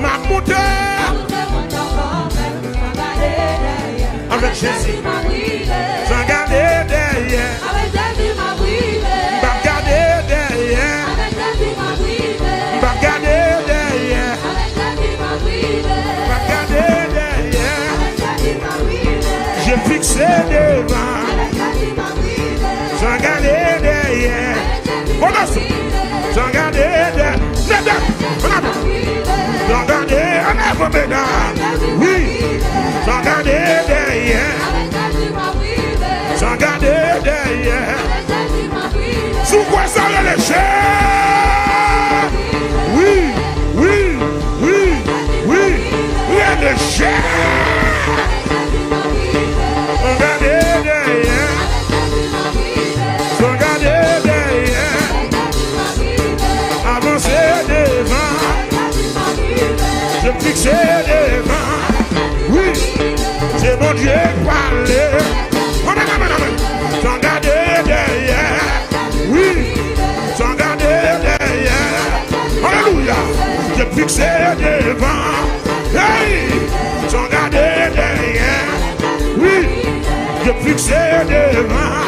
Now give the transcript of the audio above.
Ma montée avec Jésus. J'en gardé derrière. M'a gardé derrière. M'a gardé derrière. M'a gardé derrière. J'ai fixé devant. J'en gardé derrière. J'en gardé derrière. J'en gardé derrière. Oui. J'en gardé derrière. J'en gardé derrière. Sous quoi ça le léger? Oui, oui, oui, oui. Rien de cher. J'en gardé derrière. J'en gardé derrière. Avancer devant. Je fixais devant. Oui, c'est mon Dieu parler. J'en gardé derrière. Oui, j'en gardé derrière. Alléluia. Je fixé devant. Hey, j'en gardé derrière. Oui, je fixé devant.